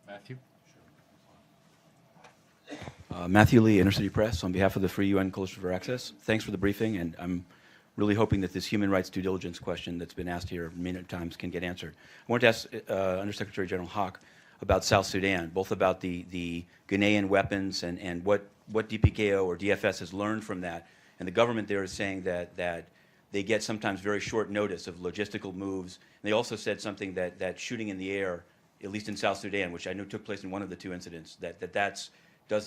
Matthew? Matthew Lee, Inner City Press, on behalf of the Free UN Coalition for Access. Thanks for the briefing, and I'm really hoping that this human rights due diligence question that's been asked here many times can get answered. I wanted to ask Undersecretary General Hawk about South Sudan, both about the Ghanaian weapons and what DPKO or DFS has learned from that. And the government there is saying that they get sometimes very short notice of logistical moves. And they also said something that shooting in the air, at least in South Sudan, which I know took place in one of the two incidents, that's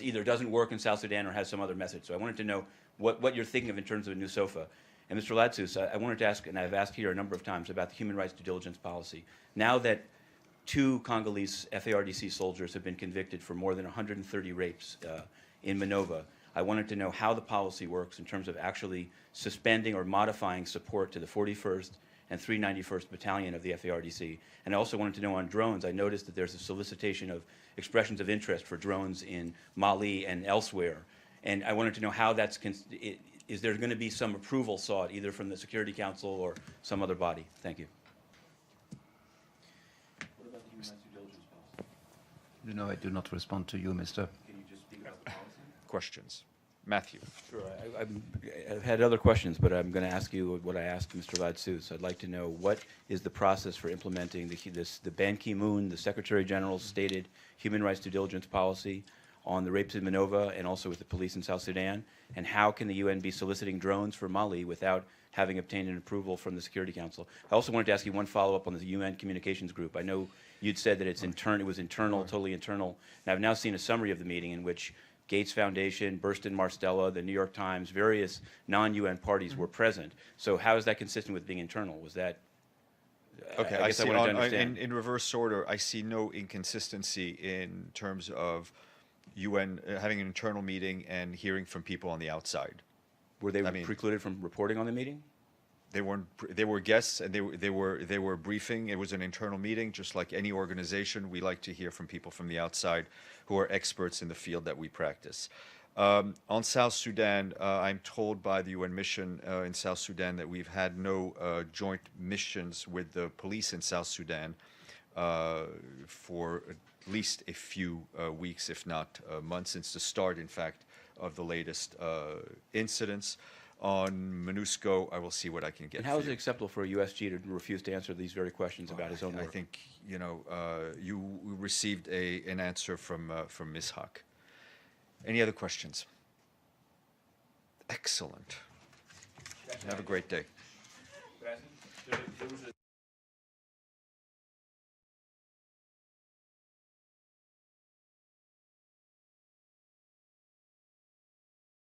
either doesn't work in South Sudan or has some other message. So I wanted to know what you're thinking of in terms of a new SOFA. And Mr. Ladsous, I wanted to ask, and I've asked here a number of times, about the human rights due diligence policy. Now that 2 Congolese FARDC soldiers have been convicted for more than 130 rapes in Minova, I wanted to know how the policy works in terms of actually suspending or modifying support to the 41st and 391st Battalion of the FARDC. And I also wanted to know on drones, I noticed that there's a solicitation of expressions of interest for drones in Mali and elsewhere. And I wanted to know how that's, is there going to be some approval sought either from the Security Council or some other body? Thank you. What about the human rights due diligence policy? You know, I do not respond to you, Mr. Can you just speak about the policy? Questions. Matthew. Sure. I've had other questions, but I'm going to ask you what I asked Mr. Ladsous. I'd like to know what is the process for implementing the Ban Ki-moon, the Secretary General's stated human rights due diligence policy on the rapes in Minova and also with the police in South Sudan, and how can the UN be soliciting drones for Mali without having obtained an approval from the Security Council? I also wanted to ask you one follow-up on the UN Communications Group. I know you'd said that it was internal, totally internal, and I've now seen a summary of the meeting in which Gates Foundation, Burstyn Marstella, the New York Times, various non-UN parties were present. So how is that consistent with being internal? Was that... Okay, I guess I wanted to understand. in reverse order, I see no inconsistency in terms of UN having an internal meeting and hearing from people on the outside. Were they precluded from reporting on the meeting? They weren't. They were guests, and they were briefing. It was an internal meeting, just like any organization. We like to hear from people from the outside who are experts in the field that we practice. On South Sudan, I'm told by the UN mission in South Sudan that we've had no joint missions with the police in South Sudan for at least a few weeks, if not months, since the start, in fact, of the latest incidents. On MONUSCO, I will see what I can get. And how is it acceptable for a USG to refuse to answer these very questions about his own work? I think, you know, you received an answer from Ms. Huck. Any other questions? Excellent. Have a great day.